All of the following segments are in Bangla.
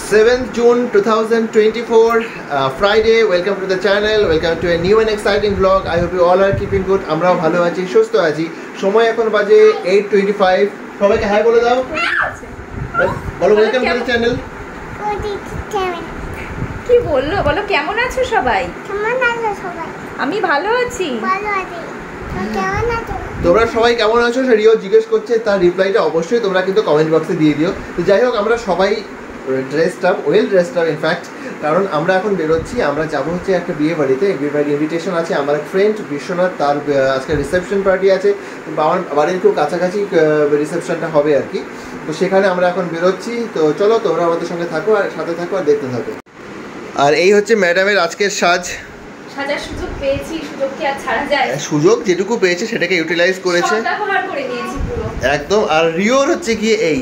7th June 2024, Friday. Welcome to the channel. Welcome to a new and exciting vlog. I hope you all are keeping good. আমরাও ভালো আছি, সুস্থ আছি। সময় এখন বাজে 8:25। সবাইকে হাই বলে দাও। বলো ওয়েলকাম টু দ্য চ্যানেল। কি বললো? বলো কেমন আছো সবাই? কেমন আছো সবাই? আমি ভালো আছি। ভালো আছি। কেমন আছো? তোমরা সবাই কেমন আছো রিও জিজ্ঞেস করছে, তার রিপ্লাইটা অবশ্যই তোমরা কিন্তু কমেন্ট বক্সে দিয়ে দিও। তো যাই হোক, আমরা সবাই dressed up, well dressed up in fact, কারণ আমরা এখন বেরোচ্ছি। আমরা যাবো হচ্ছে একটা বিয়ে বাড়িতে। বিয়ে বাড়ির ইনভিটেশন আছে। আমার এক ফ্রেন্ড বিশ্বনাথ, তার আজকে রিসেপশন পার্টি আছে। আমার বাড়ির খুব কাছাকাছি রিসেপশনটা হবে আর কি। তো সেখানে আমরা এখন বেরোচ্ছি। তো চলো তোমরা আমাদের সঙ্গে থাকো আর সাথে থাকো আর দেখতে থাকো। আর এই হচ্ছে ম্যাডামের আজকের সাজ। সাজার সুযোগ পেয়েছি, সুযোগ কি আর ছাড়া যায়? সুযোগ যেটুকু পেয়েছে সেটাকে ইউটিলাইজ করেছে একদম। আর রিওর হচ্ছে গিয়ে এই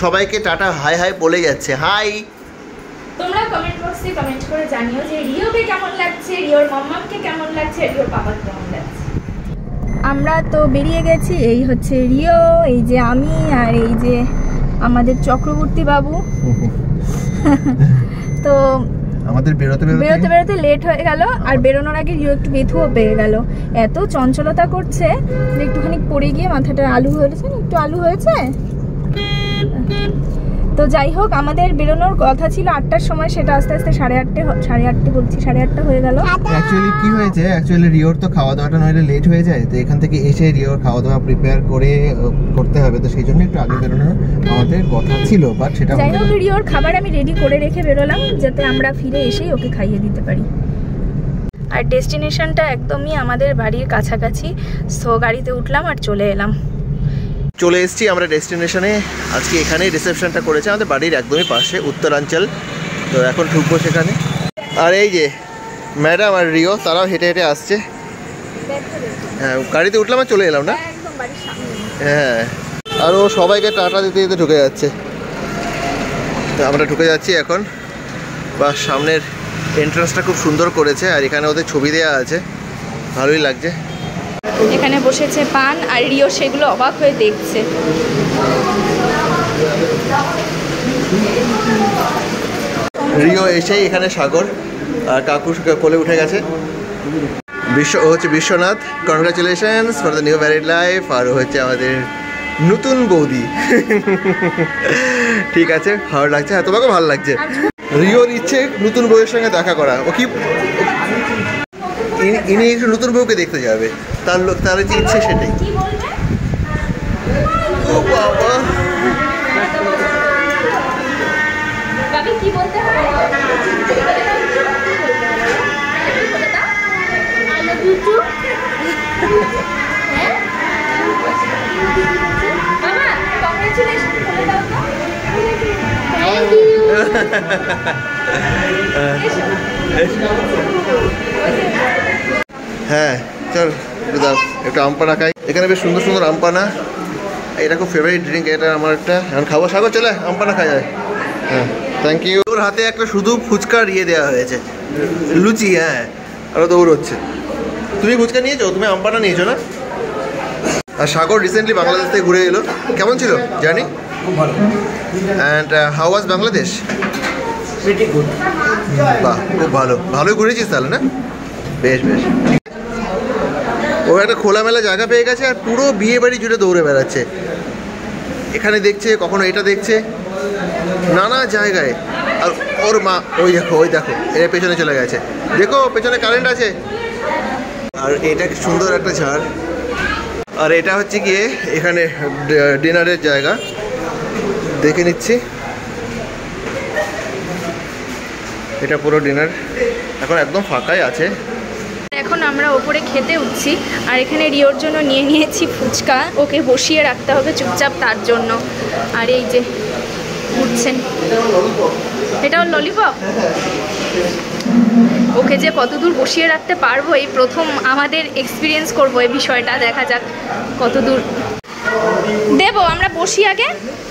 সবাইকে টাটা হাই হাই বলে যাচ্ছে। হাই, তোমরা কমেন্ট বক্সে কমেন্ট করে জানিও যে রিওকে কেমন লাগছে, রিওর মাম্মাকে কেমন লাগছে, রিওর পাপাকে কেমন লাগছে। আমরা তো বেরিয়ে গেছি। এই হচ্ছে রিও, এই যে আমি, আর এই যে আমাদের চক্রবর্তী বাবু। তো আমাদের বেরোতে বেরোতে লেট হয়ে গেল। আর বেরোনোর আগে রিও একটু বেথুও পেয়ে গেল। এত চঞ্চলতা করছে যে একটুখানি পড়ে গিয়ে মাথাটা আলু হয়েছে। একটু আলু হয়েছে। তো যাই হোক, আমাদের বেরোনোর কথা ছিল 8টার সময়, সেটা আস্তে আস্তে সাড়ে আটটা হয়ে গেল। অ্যাকচুয়ালি কি হয়েছে, অ্যাকচুয়ালি রিওর তো খাওয়া দাওয়াটা নইলে লেট হয়ে যায়। তো এখান থেকে এসে রিওর খাওয়া দাওয়া প্রিপেয়ার করতে হবে। তো সেই জন্য একটু আগে বেরোনোর আমাদের কথা ছিল, বাট সেটা যাই হোক, রিওর খাবার আমি রেডি করে রেখে বেরোলাম যাতে আমরা ফিরে এসেই ওকে খাইয়ে দিতে পারি। আর ডেস্টিনেশনটা একদমই আমাদের বাড়ির কাছাকাছি। সো গাড়িতে উঠলাম আর চলে এলাম। চলে এসেছি আমরা ডেস্টিনেশনে। আজকে এখানেই রিসেপশনটা করেছে, আমাদের বাড়ির একদমই পাশে, উত্তরাঞ্চল। তো এখন ঢুকবো সেখানে। আর এই যে ম্যাডাম আর রিও, তারাও হেঁটে হেঁটে আসছে। হ্যাঁ, গাড়িতে উঠলাম আর চলে এলাম না। হ্যাঁ, আর ও সবাইকে টাটা দিতে দিতে ঢুকে যাচ্ছে। তো আমরা ঢুকে যাচ্ছি এখন। বা সামনের এন্ট্রান্সটা খুব সুন্দর করেছে, আর এখানে ওদের ছবি দেওয়া আছে, ভালোই লাগছে। এখানে বসেছে পান, আর রিও সেগুলো অবাক হয়ে দেখছে। রিও এসেই এখানে সাগর আর কাকু কোলে উঠে গেছে। হচ্ছে Biswanath, congratulations for the new married life. আর হচ্ছে আমাদের নতুন বৌদি। ঠিক আছে, ভালো লাগছে। হ্যাঁ, তোমাকেও ভালো লাগছে। রিওর ইচ্ছে নতুন বউয়ের সঙ্গে দেখা করা। ও কি ইনি একটু নতুন বউকে দেখতে যাবে, তার যে ইচ্ছে সেটাই। ও বাবা, হ্যাঁ চল দাও একটু আমপানা খাই। এখানে বেশ সুন্দর সুন্দর আমপানা, এটা খুব ফেভারিট ড্রিঙ্ক। এটা আমার একটা, এখন খাবো। সাগর চলে আমপানা খাই যায়। হ্যাঁ, থ্যাংক ইউ। ওর হাতে একটা শুধু ফুচকার দেওয়া হয়েছে, লুচি। হ্যাঁ, আরও দৌড়চ্ছে। তুমি ফুচকা নিয়েছো, তুমি আমপানা নিয়েছো না? আর সাগর রিসেন্টলি বাংলাদেশ থেকে ঘুরে এলো। কেমন ছিল জার্নি? খুব ভালো। And how was Bangladesh? Pretty good. বাহ, খুব ভালো। ভালোই ঘুরেছিস তাহলে না? বেশ বেশ। ও একটা খোলামেলা জায়গা পেয়ে গেছে, আর পুরো বিয়ে বাড়ি জুড়ে দৌড়ে বেড়াচ্ছে। এখানে দেখছে, কখনো এটা দেখছে, নানা জায়গায়। আর ওর মা, ওই দেখো এর পেছনে চলে গেছে। দেখো পেছনে কারেন্ট আছে। আর এটা সুন্দর একটা ঝাড়। আর এটা হচ্ছে গিয়ে এখানে ডিনারের জায়গা, দেখে নিচ্ছি। এটা পুরো ডিনার এখন একদম ফাঁকাই আছে। এখন আমরা ওপরে খেতে উঠছি, আর এখানে রিওর জন্য নিয়ে নিয়েছি ফুচকা। ওকে বসিয়ে রাখতে হবে চুপচাপ, তার জন্য। আর এই যে উঠছেন, এটা ওর ললিপপ। ওকে যে কতদূর বসিয়ে রাখতে পারবো, এই প্রথম আমাদের এক্সপিরিয়েন্স করবো এই বিষয়টা। দেখা যাক কতদূর দেবো আমরা। বসি আগে,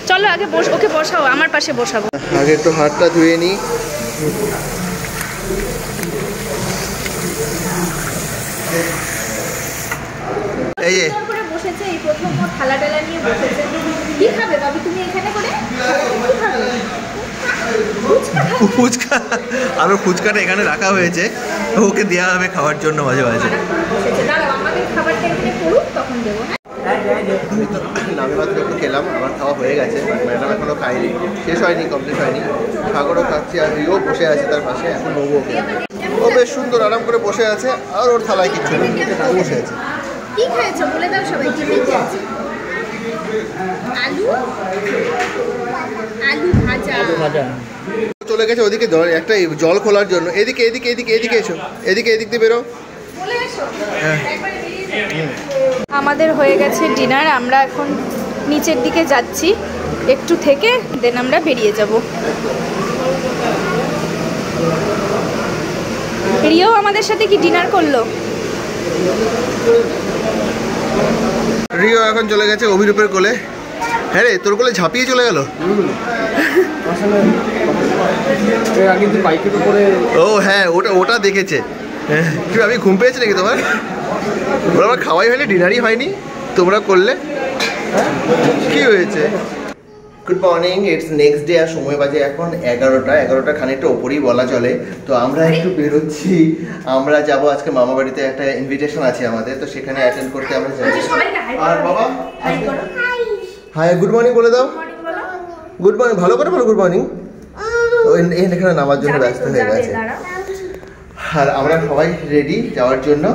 চলো আগে ওকে বসাও, আমার পাশে বসাবো। আগে একটু হাতটা ধুয়ে নিই। এই যে বসেছে, এই প্রথম থালা টালা নিয়ে বসেছে। কি খাবে বাবু তুমি এখানে করে? কি খাবে? ফুচকা আর ওর ফুচকাটা এখানে রাখা হয়েছে, ওকে দেওয়া হবে খাওয়ার জন্য মাঝে মাঝে। দাঁড়াও, আমাদের খাবারটা এখানে করুক, তখন দেবো। হ্যাঁ, আমি তো নামে মাত্র একটু খেলাম, আমার খাওয়া হয়ে গেছে, ম্যাডাম এখনও খাইনি, শেষ হয়নি, কমপ্লিট হয়নি। সাগরও খাচ্ছি আর রিও বসে আছে তার পাশে, এখন নেবো ওকে। ও বেশ সুন্দর আরাম করে বসে আছে, আর ওর থালায় কিচ্ছু নেই, ও বসে আছে। কি খেয়েছো বলে দাও সবাই, কি খেয়েছো? আলু ভাজা। চলে গেছে ওদিকে একটা জল খোলার জন্য। এদিকে এদিকে এদিকে এদিকে এসো, এদিকে এদিক দিয়ে বেরো। আমাদের হয়ে গেছে ডিনার, আমরা এখন নিচের দিকে যাচ্ছি, একটু থেকে দেন আমরা বেরিয়ে যাব। রিও আমাদের সাথে কি ডিনার করলো? রিও এখন চলে গেছে অভিরূপের কোলে। হ্যাঁ রে, তোর কোলে ঝাঁপিয়ে চলে গেল। ও হ্যাঁ, ওটা দেখেছে। কি আমি ঘুম পেয়েছি নাকি তোমার? ওরা আমার খাওয়াই হয়নি, ডিনারই হয়নি, তোমরা করলে। কি হয়েছে? Good morning, it's next day. আর সময় বাজে এখন 11টা খানিকটা ওপরেই বলা চলে। তো আমরা একটু বেরোচ্ছি, আমরা যাব আজকে মামা বাড়িতে, একটা ইনভিটেশন আছে আমাদের, তো সেখানে অ্যাটেন্ড করতে আমরা যাই। আর বাবা হাই, গুড মর্নিং বলে দাও। গুড মর্নিং, ভালো করে বলো গুড মর্নিং। এখানে নামার জন্য ব্যস্ত হয়ে গেছে। আর আমরা সবাই রেডি যাওয়ার জন্য।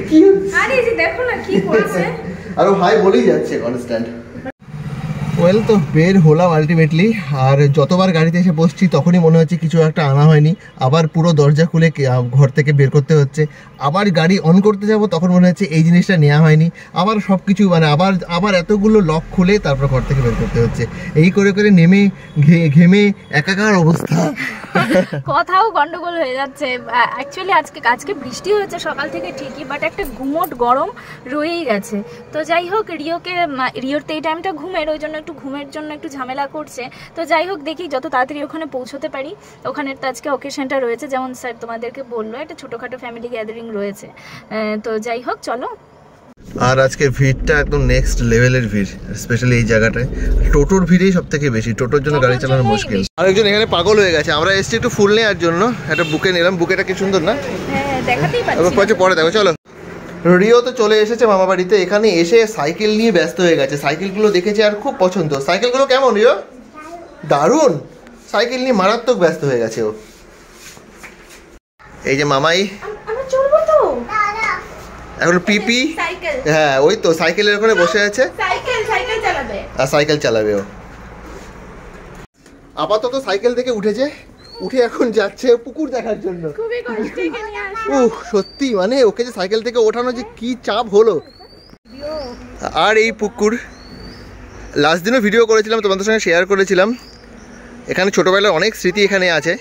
কি দেখো না কি করছে, আর ও হাই বলেই যাচ্ছে কনস্ট্যান্ট। ওয়েল, তো বের হলাম আলটিমেটলি। আর যতবার গাড়িতে এসে বসছি তখনই মনে হচ্ছে কিছু একটা আনা হয়নি, আবার পুরো দরজা খুলে ঘর থেকে বের করতে হচ্ছে। আবার গাড়ি অন করতে যাব, তখন মনে হচ্ছে এই জিনিসটা নেওয়া হয়নি, আবার সব কিছু মানে আবার এতগুলো লক খুলে তারপর ঘর থেকে বের করতে হচ্ছে। এই করে করে নেমে ঘেমে একাকার অবস্থা। কথাও গন্ডগোল হয়ে যাচ্ছে। অ্যাকচুয়ালি আজকে বৃষ্টি হয়েছে সকাল থেকে ঠিকই, বাট একটা গুমোট গরম রয়েই গেছে। তো যাই হোক, রিওর তো এই টাইমটা ঘুমের, ওই জন্য একটু ঘুমের জন্য একটু ঝামেলা করছে। তো যাই হোক, দেখি যত তাড়াতাড়ি ওখানে পৌঁছতে পারি। ওখানে তো আজকে অকেশনটা রয়েছে, যেমন স্যার তোমাদেরকে বললো, একটা ছোটোখাটো ফ্যামিলি গ্যাদারিং রয়েছে। তো যাই হোক, চলো। আর আজকে ভিড়টা একদম নেক্সট লেভেলের ভিড়, স্পেশালি এই জায়গাটায় টোটোর ভিড়েই সব থেকে বেশি, টোটোর জন্য গাড়ি চালানো মুশকিল। আরেকজন এখানে পাগল হয়ে গেছে, আমরা এসছি একটু ফুল নেওয়ার জন্য, একটা বুকে নিলাম। বুকেটা কি সুন্দর না? হ্যাঁ, দেখাতেই পাচ্ছি। পরে দেখো, চলো। রিও তো চলে এসেছে মামা বাড়িতে, এখানে এসে সাইকেল নিয়ে ব্যস্ত হয়ে গেছে। সাইকেলগুলো দেখেছে আর খুব পছন্দ। সাইকেলগুলো কেমন রিও? দারুণ, সাইকেল নিয়ে মারাত্মক ব্যস্ত হয়ে গেছে ও। এই যে মামাই এখন পিপি, হ্যাঁ ওই তো সাইকেলের ওখানে বসে আছে, আর সাইকেল চালাবে ও। আপাতত সাইকেল থেকে উঠেছে, উঠে এখন যাচ্ছে পুকুর দেখার জন্য। সত্যি মানে ওকে যে সাইকেল থেকে ওঠানো যে কি চাপ হলো। আর এই পুকুর লাস্ট দিনও ভিডিও করেছিলাম, তোমাদের সঙ্গে শেয়ার করেছিলাম। এখানে ছোটবেলার অনেক স্মৃতি এখানে আছে।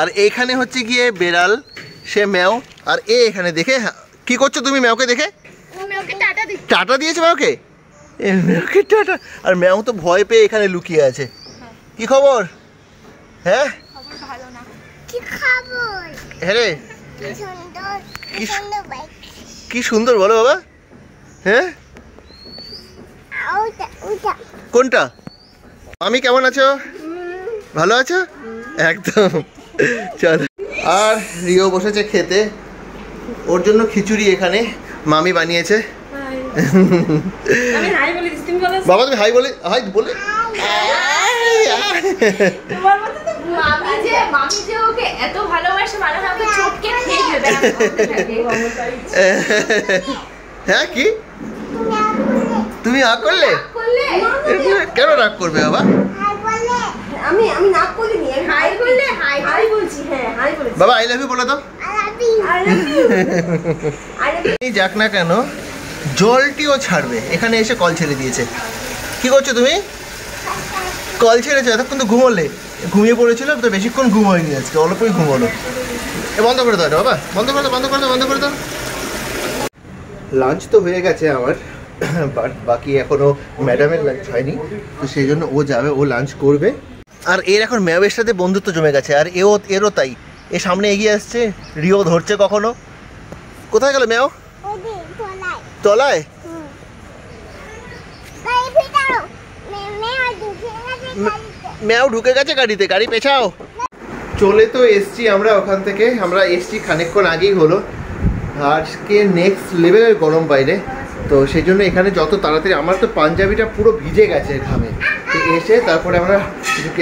আর এইখানে হচ্ছে গিয়ে বেড়াল, সে ম্যাও। আর এখানে দেখে কি করছো তুমি ম্যাওকে দেখে? টাটা দিয়েছে ম্যাওকে, ম্যাওকে টাটা। আর ম্যাও তো ভয় পেয়ে এখানে লুকিয়ে আছে। কি খবর? হ্যাঁ হ্যাঁ, কি সুন্দর বলো বাবা। হ্যাঁ, কোনটা? আমি কেমন আছো? ভালো আছো? একদম। চল। আর রিও বসেছে খেতে, ওর জন্য খিচুড়ি এখানে মামি বানিয়েছে। বাবা তুমি হাই বলে, হাই বলে। হ্যাঁ, কি তুমি রাগ করলে? কেন রাগ করবে বাবা? বাবা আই লাভ ইউ বলে দাও। যাক না কেন, জলটিও ছাড়বে। এখানে এসে কল ছেড়ে দিয়েছে। কি করছো তুমি? কল ছেড়েছো? এতক্ষণ তো ঘুমোলে, ঘুমিয়ে পড়েছিল তো, বেশিক্ষণ ঘুম হয়নি আজকে, অল্পই ঘুমোলো। বন্ধ করে দাও বাবা, বন্ধ করে দাও, বন্ধ করে দাও, বন্ধ করে দাও। লাঞ্চ তো হয়ে গেছে আমার, বাট বাকি এখনো ম্যাডামের লাঞ্চ হয়নি, তো সেই জন্য ও যাবে, ও লাঞ্চ করবে। আর এর এখন ম্যাওয়ের সাথে বন্ধুত্ব জমে গেছে, আর এরও তাই। এ সামনে এগিয়ে আসছে, রিও ধরছে কখনো। কোথায় গেল ম্যাও? তলায়। ম্যাও ঢুকে গেছে গাড়িতে, গাড়ি পেছাও। চলে তো এসছি আমরা ওখান থেকে, আমরা এসছি খানিকক্ষণ আগেই হলো। আজকে নেক্সট লেভেলের গরম বাইরে, তো সেই জন্য এখানে যত তাড়াতাড়ি, আমার তো পাঞ্জাবিটা পুরো ভিজে গেছে ঘামে, তো এসে তারপরে আমরা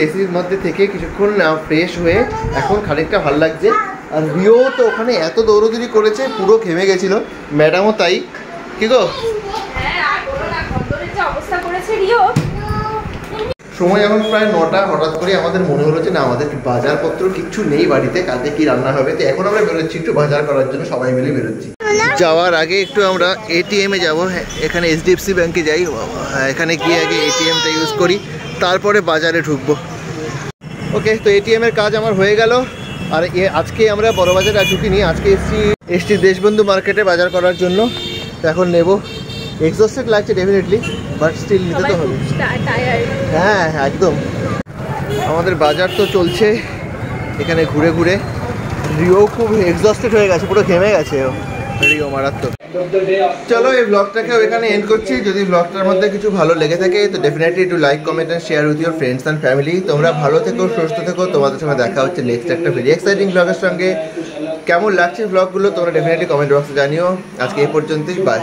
এসির মধ্যে থেকে কিছুক্ষণ ফ্রেশ হয়ে এখন খানিকটা ভালো লাগছে। আর রিও তো ওখানে এত দৌড়দৌড়ি করেছে, পুরো ঘেমে গেছিলো, ম্যাডামও তাই। কি গো, হ্যাঁ আর বলো না, কতদিন যে অবস্থা করেছে রিও। সময় এখন প্রায় 9টা, হঠাৎ করে আমাদের মনে হলো যে না আমাদের বাজারপত্র কিচ্ছু নেই বাড়িতে, কালকে কি রান্না হবে, তো এখন আমরা বেরোচ্ছি একটু বাজার করার জন্য, সবাই মিলে বেরোচ্ছি। যাওয়ার আগে একটু আমরা এটিএমে যাব, এখানে এইচডিএফসি ব্যাংকে যাই, এখানে গিয়ে আগে এটিএমটা ইউজ করি, তারপরে বাজারে ঢুকবো। ওকে, তো এটিএমের কাজ আমার হয়ে গেল। আর আজকে আমরা বড় বাজারে ঢুকিনি, আজকে এসছি দেশবন্ধু মার্কেটে বাজার করার জন্য। তো এখন নেব, এক্সস্টেড লাগছে ডেফিনেটলি, বাট স্টিল নিতে তো হবে। হ্যাঁ একদম। আমাদের বাজার তো চলছে এখানে ঘুরে ঘুরে। রিও খুব এক্সস্টেড হয়ে গেছে, পুরো ঘেমে গেছে রিও, মারাত্মক। চলো এই ব্লগটাকেও এখানে এন্ড করছি। যদি ব্লগটার মধ্যে কিছু ভালো লেগে থাকে তো ডেফিনেটলি একটু like, comment and share with your friends and family. তোমরা ভালো থেকো, সুস্থ থেকো, তোমাদের সঙ্গে দেখা হচ্ছে নেক্সট একটা ভেরি এক্সাইটিং ব্লগের সঙ্গে। কেমন লাগছে ব্লগগুলো তোমরা ডেফিনেটলি কমেন্ট বক্সে জানিও। আজকে এই পর্যন্তই, বাই।